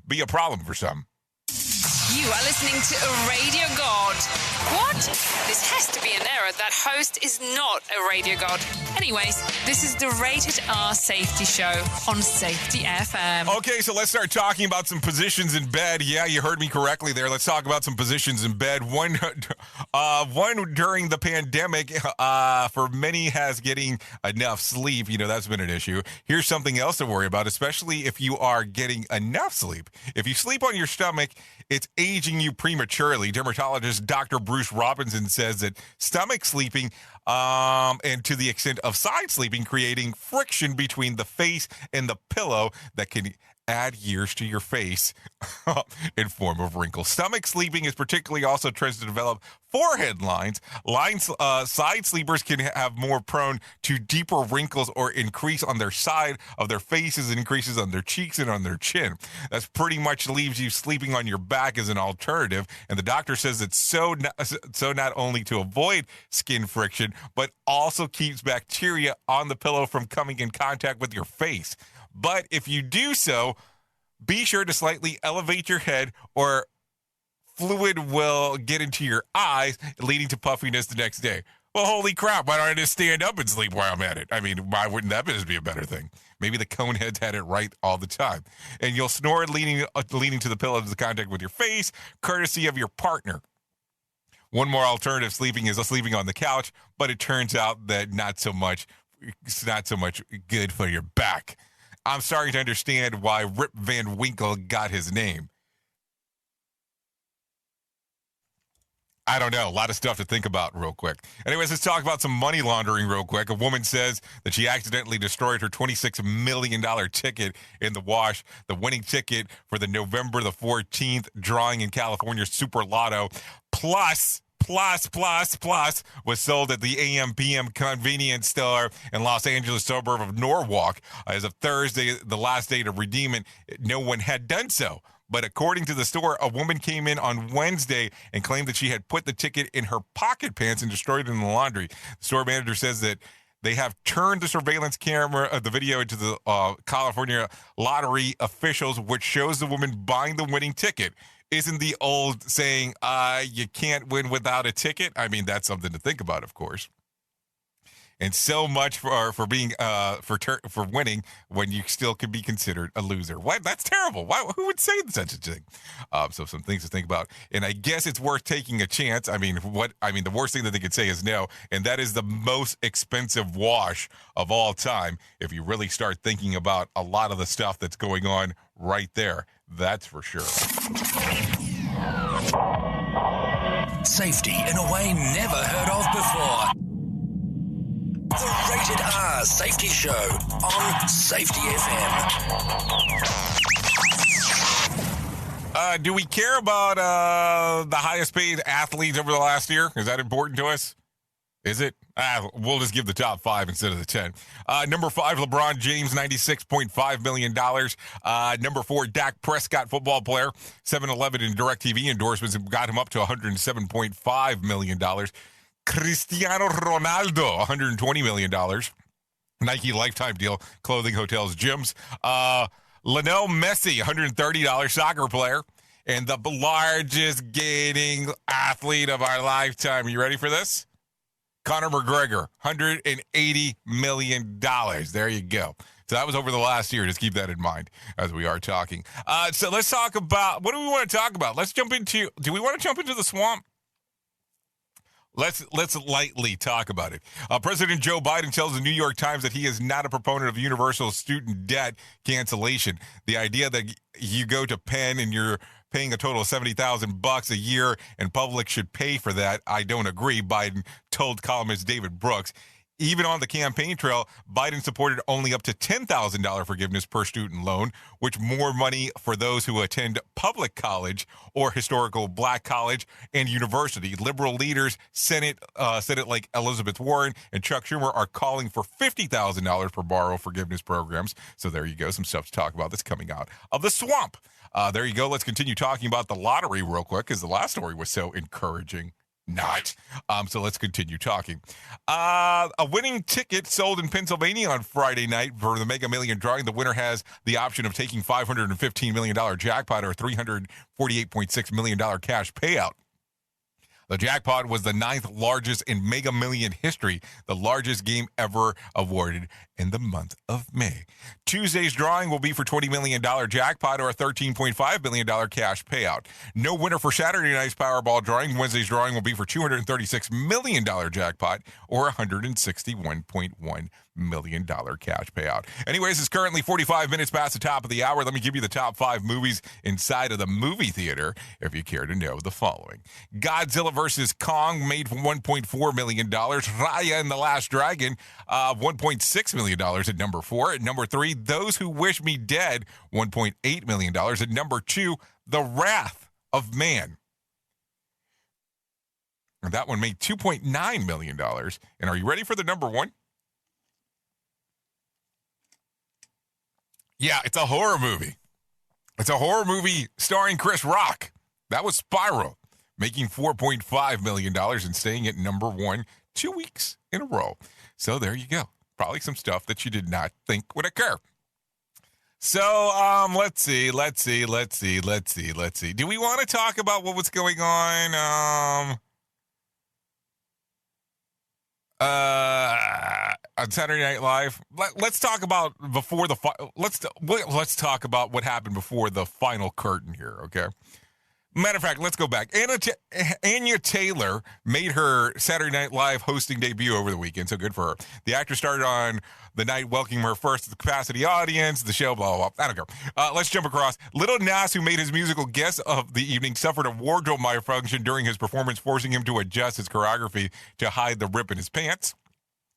[SPEAKER 4] be a problem for some.
[SPEAKER 1] You are listening to a radio god. What? This has to be an error. That host is not a radio god. Anyways, this is the Rated R Safety Show on Safety FM.
[SPEAKER 4] Okay, so let's start talking about some positions in bed. Yeah, you heard me correctly there. Let's talk about some positions in bed. One during the pandemic, for many has getting enough sleep. You know, that's been an issue. Here's something else to worry about, especially if you are getting enough sleep. If you sleep on your stomach, it's aging you prematurely. Dermatologist Dr. Bruce Robinson says that stomach sleeping and to the extent of side sleeping, creating friction between the face and the pillow that can add years to your face in form of wrinkles. Stomach sleeping is particularly also tends to develop forehead lines. Side sleepers can have more prone to deeper wrinkles or increase on their side of their faces and increases on their cheeks and on their chin. That's pretty much leaves you sleeping on your back as an alternative. And the doctor says it's so not only to avoid skin friction, but also keeps bacteria on the pillow from coming in contact with your face. But if you do so, be sure to slightly elevate your head or fluid will get into your eyes, leading to puffiness the next day. Well, holy crap, why don't I just stand up and sleep while I'm at it? I mean, why wouldn't that be a better thing? Maybe the coneheads had it right all the time. And you'll snore leaning to the pillow to contact with your face, courtesy of your partner. One more alternative sleeping is sleeping on the couch, but it turns out that it's not so much good for your back. I'm starting to understand why Rip Van Winkle got his name. I don't know. A lot of stuff to think about real quick. Anyways, let's talk about some money laundering real quick. A woman says that she accidentally destroyed her $26 million ticket in the wash. The winning ticket for the November the 14th drawing in California Super Lotto plus was sold at the AM/PM convenience store in Los Angeles suburb of Norwalk. As of Thursday, the last day to redeem it, no one had done so. But according to the store, a woman came in on Wednesday and claimed that she had put the ticket in her pocket pants and destroyed it in the laundry. The store manager says that they have turned the surveillance camera of the video into the California lottery officials, which shows the woman buying the winning ticket. Isn't the old saying, you can't win without a ticket? I mean, that's something to think about, of course. And so much for being for winning when you still can be considered a loser. What? That's terrible. Why? Who would say such a thing? So some things to think about. And I guess it's worth taking a chance. I mean, the worst thing that they could say is no. And that is the most expensive wash of all time. If you really start thinking about a lot of the stuff that's going on right there, that's for sure.
[SPEAKER 2] Safety in a way never heard of before. The Rated R Safety Show on Safety FM.
[SPEAKER 4] Do we care about the highest paid athletes over the last year? Is that important to us? Is it? We'll just give the top 5 instead of the 10. Number 5, LeBron James, $96.5 million. Number 4, Dak Prescott, football player. 7-Eleven and DirecTV endorsements got him up to $107.5 million. Cristiano Ronaldo, $120 million. Nike lifetime deal, clothing, hotels, gyms. Lionel Messi, $130 soccer player. And the largest gaining athlete of our lifetime. Are you ready for this? Conor McGregor, $180 million. There you go. So that was over the last year. Just keep that in mind as we are talking. So let's talk about, what do we want to talk about? Do we want to jump into the swamp? Let's lightly talk about it. President Joe Biden tells the New York Times that he is not a proponent of universal student debt cancellation. The idea that you go to Penn and you're paying a total of $70,000 a year and public should pay for that, I don't agree, Biden told columnist David Brooks. Even on the campaign trail, Biden supported only up to $10,000 forgiveness per student loan, which more money for those who attend public college or historical black college and university. Liberal leaders, Senate like Elizabeth Warren and Chuck Schumer are calling for $50,000 per borrow forgiveness programs. So there you go, some stuff to talk about that's coming out of the swamp. There you go. Let's continue talking about the lottery real quick because the last story was so encouraging. Not. So let's continue talking. A winning ticket sold in Pennsylvania on Friday night for the Mega Million drawing. The winner has the option of taking $515 million jackpot or $348.6 million cash payout. The jackpot was the 9th largest in Mega Million history, the largest game ever awarded in the month of May. Tuesday's drawing will be for $20 million jackpot or a $13.5 million cash payout. No winner for Saturday night's Powerball drawing. Wednesday's drawing will be for $236 million jackpot or $161.1 million cash payout. Anyways, it's currently 45 minutes past the top of the hour. Let me give you the top 5 movies inside of the movie theater if you care to know the following. Godzilla versus Kong made $1.4 million. Raya and the Last Dragon, $1.6 million at number 4. At number 3, Those Who Wish Me Dead, $1.8 million. At number 2, The Wrath of Man. And that one made $2.9 million. And are you ready for the number 1? Yeah, it's a horror movie. It's a horror movie starring Chris Rock. That was Spiral, making $4.5 million and staying at number 1 2 weeks in a row. So there you go. Probably some stuff that you did not think would occur. So let's see. Do we want to talk about what was going on on Saturday Night Live? Let's talk about before the let's talk about what happened before the final curtain here, okay? Matter of fact, let's go back. Anya Taylor made her Saturday Night Live hosting debut over the weekend, so good for her. The actress started on the night welcoming her first capacity audience, the show, blah, blah, blah. I don't care. Let's jump across. Lil Nas, who made his musical guest of the evening, suffered a wardrobe malfunction during his performance, forcing him to adjust his choreography to hide the rip in his pants.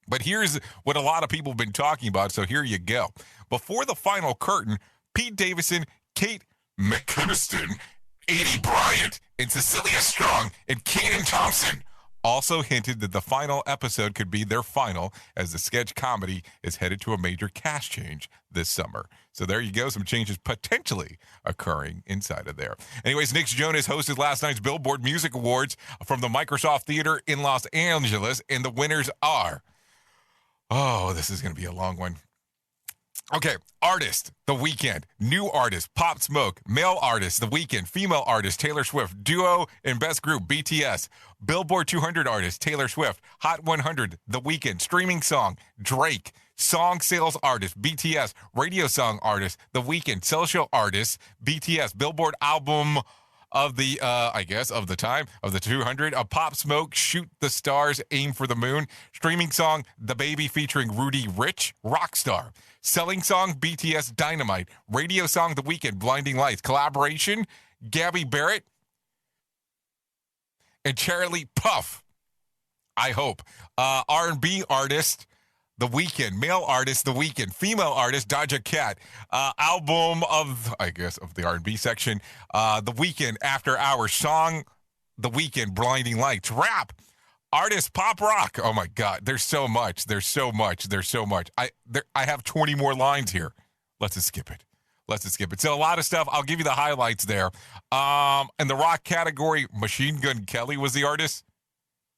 [SPEAKER 4] But here's what a lot of people have been talking about, so here you go. Before the final curtain, Pete Davidson, Kate McKinnon, Adie Bryant, and Cecilia Strong, and Kaden Thompson also hinted that the final episode could be their final, as the sketch comedy is headed to a major cast change this summer. So there you go, some changes potentially occurring inside of there. Anyways, Nick Jonas hosted last night's Billboard Music Awards from the Microsoft Theater in Los Angeles, and the winners are... Oh, this is going to be a long one. Okay, artist, The Weeknd. New artist, Pop Smoke. Male artist, The Weeknd. Female artist, Taylor Swift. Duo and best group, BTS. Billboard 200 artist, Taylor Swift. Hot 100, The Weeknd. Streaming song, Drake. Song sales artist, BTS. Radio song artist, The Weeknd. Social artist, BTS. Billboard album of the, of the time, of the 200. A Pop Smoke, Shoot the Stars, Aim for the Moon. Streaming song, The Baby featuring Rudy Rich. Rockstar. Selling song, BTS Dynamite. Radio song, The Weeknd, Blinding Lights. Collaboration, Gabby Barrett and Charlie Puth. I hope. R&B artist, The Weeknd. Male artist, The Weeknd. Female artist, Doja Cat. Album of the R&B section, The Weeknd, After Hours. Song, The Weeknd, Blinding Lights. Rap. Artist, pop rock. Oh my God, there's so much. I have 20 more lines here. Let's just skip it. So a lot of stuff. I'll give you the highlights there. In the rock category, Machine Gun Kelly was the artist.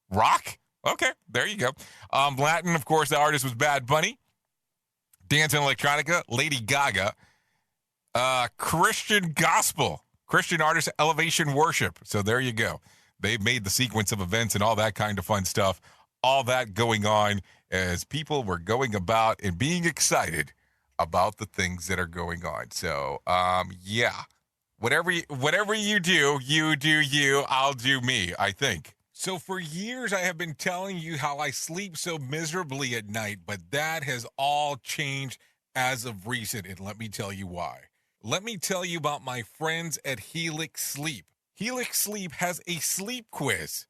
[SPEAKER 4] Rock? Okay, there you go. Latin, of course, the artist was Bad Bunny. Dance and Electronica, Lady Gaga. Christian Gospel. Christian artist, Elevation Worship. So there you go. They've made the sequence of events and all that kind of fun stuff. All that going on as people were going about and being excited about the things that are going on. So, yeah. Whatever you do, you, I'll do me, I think. So for years, I have been telling you how I sleep so miserably at night, but that has all changed as of recent, and let me tell you why. Let me tell you about my friends at Helix Sleep. Helix Sleep has a sleep quiz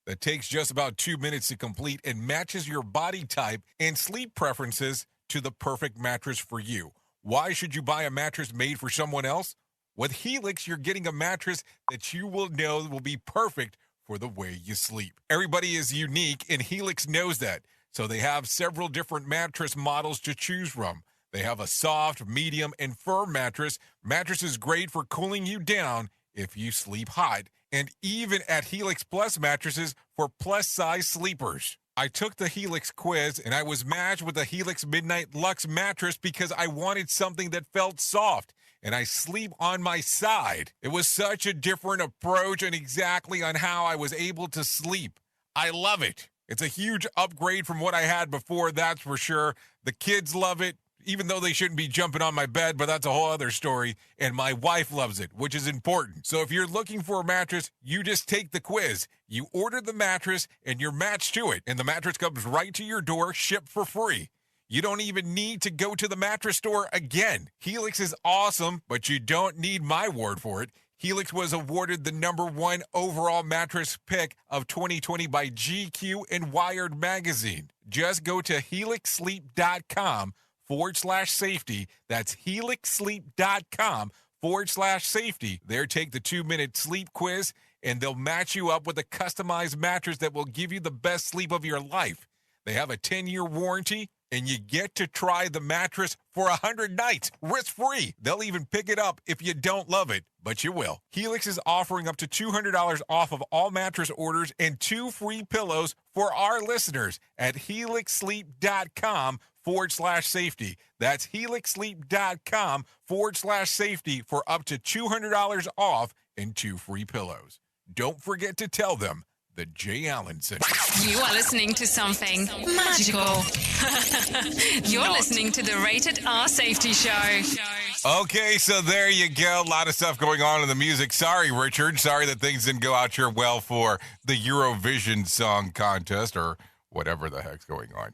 [SPEAKER 4] that takes just about 2 minutes to complete and matches your body type and sleep preferences to the perfect mattress for you. Why should you buy a mattress made for someone else? With Helix, you're getting a mattress that you will know will be perfect for the way you sleep. Everybody is unique, and Helix knows that. So they have several different mattress models to choose from. They have a soft, medium, and firm mattress. Mattress is great for cooling you down if you sleep hot, and even at Helix Plus mattresses for plus-size sleepers. I took the Helix quiz, and I was matched with a Helix Midnight Luxe mattress because I wanted something that felt soft, and I sleep on my side. It was such a different approach and exactly on how I was able to sleep. I love it. It's a huge upgrade from what I had before, that's for sure. The kids love it, even though they shouldn't be jumping on my bed, but that's a whole other story. And my wife loves it, which is important. So if you're looking for a mattress, you just take the quiz. You order the mattress, and you're matched to it. And the mattress comes right to your door, shipped for free. You don't even need to go to the mattress store again. Helix is awesome, but you don't need my word for it. Helix was awarded the #1 overall mattress pick of 2020 by GQ and Wired Magazine. Just go to helixsleep.com/safety. That's helixsleep.com/safety. There, take the 2-minute sleep quiz, and they'll match you up with a customized mattress that will give you the best sleep of your life. They have a 10-year warranty, and you get to try the mattress for 100 nights, risk-free. They'll even pick it up if you don't love it, but you will. Helix is offering up to $200 off of all mattress orders and 2 free pillows for our listeners at helixsleep.com/safety. That's helixsleep.com/safety for up to $200 off and 2 free pillows. Don't forget to tell them the Jay Allen Center.
[SPEAKER 1] You are listening to something magical. You're listening to the Rated R Safety Show.
[SPEAKER 4] Okay, so there you go. A lot of stuff going on in the music. Sorry, Richard. Sorry that things didn't go out your well for the Eurovision Song Contest or whatever the heck's going on.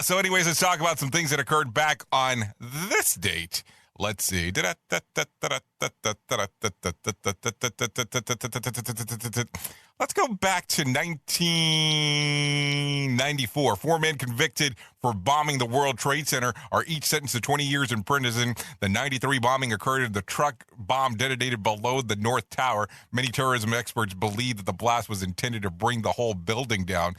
[SPEAKER 4] So anyways, let's talk about some things that occurred back on this date. Let's see. Let's go back to 1994. 4 men convicted for bombing the World Trade Center are each sentenced to 20 years in prison. The 93 bombing occurred at the truck bomb detonated below the North Tower. Many terrorism experts believe that the blast was intended to bring the whole building down,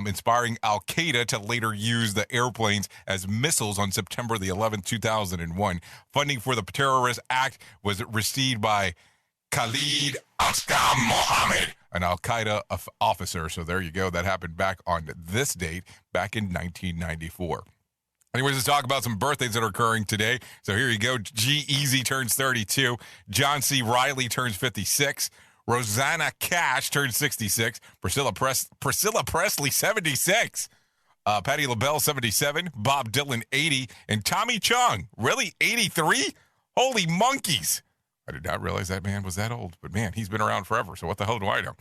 [SPEAKER 4] inspiring Al-Qaeda to later use the airplanes as missiles on September the 11th, 2001. Funding for the terrorist act was received by Khalid Asghar Mohammed, an Al-Qaeda officer. So there you go. That happened back on this date, back in 1994. Anyways, let's talk about some birthdays that are occurring today. So here you go. G-Eazy turns 32. John C. Reilly turns 56. Rosanna Cash turns 66. Priscilla Presley, 76. Patti LaBelle, 77. Bob Dylan, 80. And Tommy Chong, really, 83? Holy monkeys. I did not realize that man was that old, but man, he's been around forever. So what the hell do I know?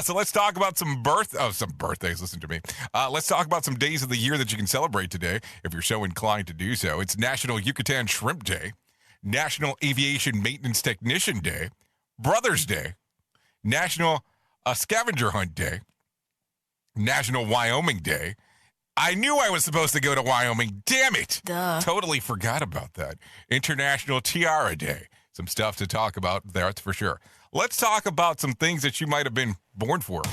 [SPEAKER 4] So let's talk about some birthdays. Listen to me. Let's talk about some days of the year that you can celebrate today, if you're so inclined to do so. It's National Yucatan Shrimp Day, National Aviation Maintenance Technician Day, Brothers Day, National Scavenger Hunt Day, National Wyoming Day. I knew I was supposed to go to Wyoming. Damn it.
[SPEAKER 1] Duh.
[SPEAKER 4] Totally forgot about that. International Tiara Day. Some stuff to talk about there, that's for sure. Let's talk about some things that you might have been born for.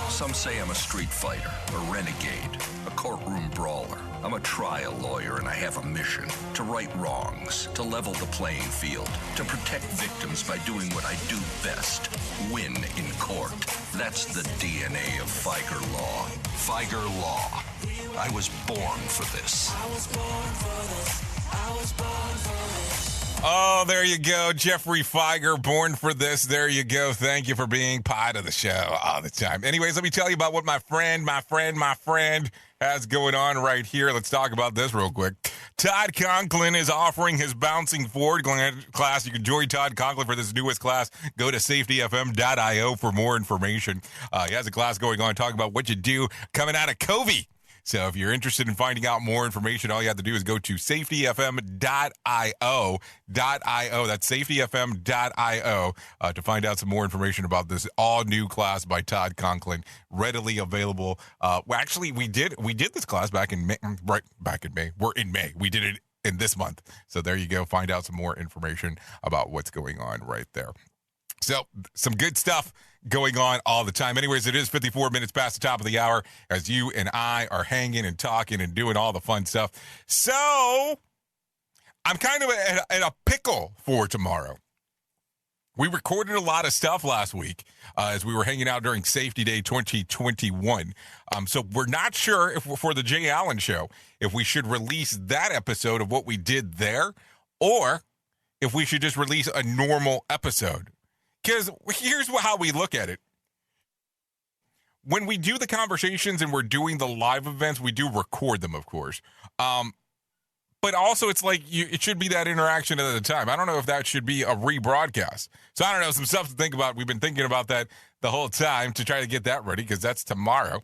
[SPEAKER 19] Some say I'm a street fighter, a renegade, a courtroom brawler. I'm a trial lawyer and I have a mission: to right wrongs, to level the playing field, to protect victims by doing what I do best: win in court. That's the DNA of Figer Law. Figer Law. I was born for this.
[SPEAKER 4] Oh, there you go. Jeffrey Figer, born for this. There you go. Thank you for being part of the show all the time. Anyways, let me tell you about what my friend has going on right here. Let's talk about this real quick. Todd Conklin is offering his Bouncing Forward class. You can join Todd Conklin for this newest class. Go to safetyfm.io for more information. He has a class going on talking about what you do coming out of COVID. So if you're interested in finding out more information, all you have to do is go to safetyfm.io. That's safetyfm.io to find out some more information about this all-new class by Todd Conklin, readily available. Actually, we did this class back in May. Right, back in May. We're in May. We did it in this month. So there you go. Find out some more information about what's going on right there. So some good stuff going on all the time. Anyways, it is 54 minutes past the top of the hour as you and I are hanging and talking and doing all the fun stuff. So I'm kind of at a pickle for tomorrow. We recorded a lot of stuff last week as we were hanging out during Safety Day 2021. So we're not sure if for the Jay Allen Show, if we should release that episode of what we did there, or if we should just release a normal episode. Because here's how we look at it. When we do the conversations and we're doing the live events, we do record them, of course. But also, it's like it should be that interaction at the time. I don't know if that should be a rebroadcast. So I don't know, some stuff to think about. We've been thinking about that the whole time to try to get that ready because that's tomorrow.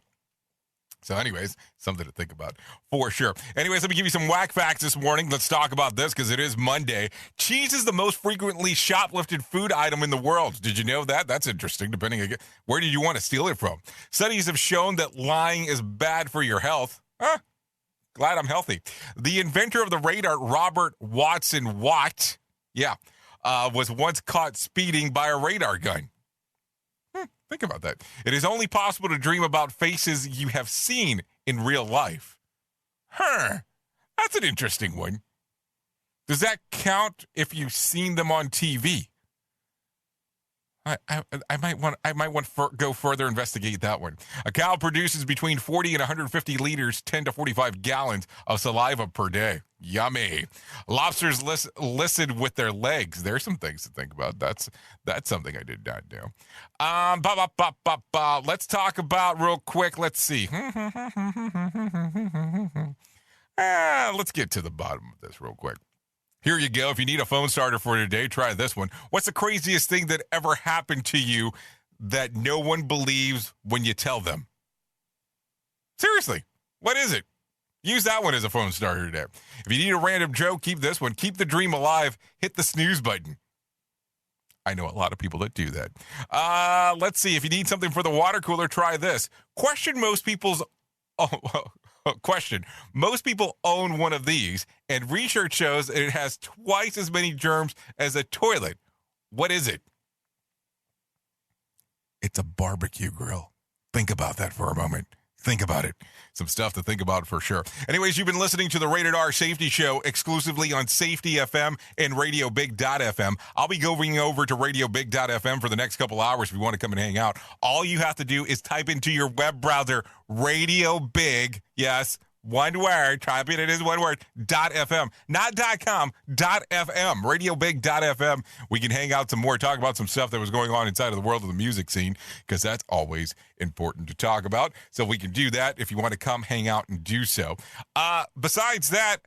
[SPEAKER 4] So anyways, something to think about for sure. Anyways, let me give you some whack facts this morning. Let's talk about this because it is Monday. Cheese is the most frequently shoplifted food item in the world. Did you know that? That's interesting, depending on where did you want to steal it from. Studies have shown that lying is bad for your health. Glad I'm healthy. The inventor of the radar, Robert Watson Watt, was once caught speeding by a radar gun. Think about that. It is only possible to dream about faces you have seen in real life. That's an interesting one. Does that count if you've seen them on TV? I might want to go further investigate that one. A cow produces between 40 and 150 liters, 10 to 45 gallons of saliva per day. Yummy. Lobsters listen with their legs. There's some things to think about. That's something I did not know. Let's talk about real quick. Let's see. Let's get to the bottom of this real quick. Here you go. If you need a phone starter for today, try this one. What's the craziest thing that ever happened to you that no one believes when you tell them? Seriously, what is it? Use that one as a phone starter today. If you need a random joke, keep this one. Keep the dream alive. Hit the snooze button. I know a lot of people that do that. Let's see. If you need something for the water cooler, try this. Question. Most people own one of these, and research shows that it has twice as many germs as a toilet. What is it? It's a barbecue grill. Think about that for a moment. Think about it. Some stuff to think about for sure. Anyways, you've been listening to the Rated R Safety Show exclusively on Safety FM and Radio Big.FM. I'll be going over to Radio Big.FM for the next couple hours if you want to come and hang out. All you have to do is type into your web browser Radio Big, yes, one word, type it as one word, .fm, not .com, .fm, radiobig.fm. We can hang out some more, talk about some stuff that was going on inside of the world of the music scene, because that's always important to talk about. So we can do that if you want to come hang out and do so. Besides that,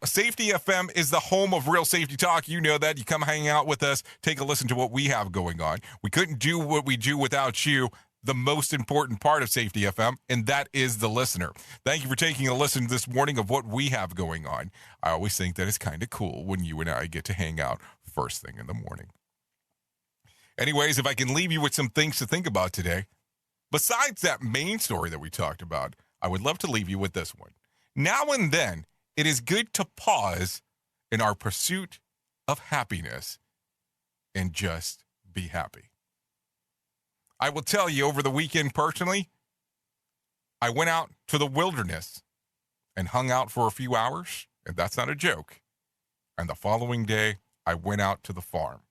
[SPEAKER 4] Safety FM is the home of real safety talk. You know that. You come hang out with us, take a listen to what we have going on. We couldn't do what we do without you. The most important part of Safety FM, and that is the listener. Thank you for taking a listen this morning of what we have going on. I always think that it's kind of cool when you and I get to hang out first thing in the morning. Anyways, if I can leave you with some things to think about today, besides that main story that we talked about, I would love to leave you with this one. Now and then, it is good to pause in our pursuit of happiness and just be happy. I will tell you, over the weekend personally, I went out to the wilderness and hung out for a few hours, and that's not a joke. And the following day, I went out to the farm.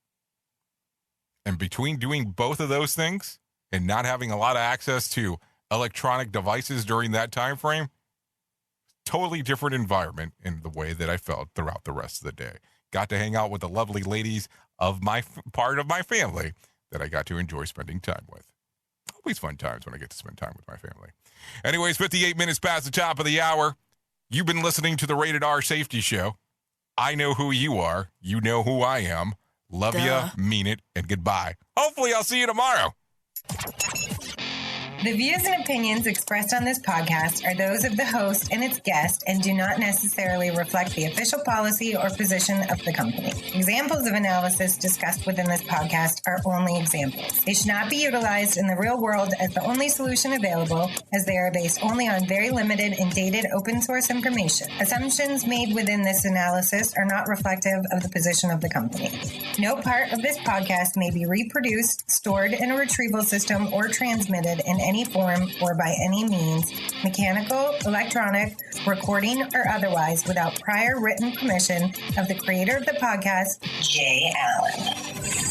[SPEAKER 4] And between doing both of those things and not having a lot of access to electronic devices during that time frame, totally different environment in the way that I felt throughout the rest of the day. Got to hang out with the lovely ladies of my part of my family that I got to enjoy spending time with. Always fun times when I get to spend time with my family. Anyways, 58 minutes past the top of the hour. You've been listening to the Rated R Safety Show. I know who you are. You know who I am. Love ya, mean it, and goodbye. Hopefully I'll see you tomorrow.
[SPEAKER 20] The views and opinions expressed on this podcast are those of the host and its guest and do not necessarily reflect the official policy or position of the company. Examples of analysis discussed within this podcast are only examples. They should not be utilized in the real world as the only solution available, as they are based only on very limited and dated open source information. Assumptions made within this analysis are not reflective of the position of the company. No part of this podcast may be reproduced, stored in a retrieval system, or transmitted in any form or by any means, mechanical, electronic, recording, or otherwise, without prior written permission of the creator of the podcast, Jay Allen.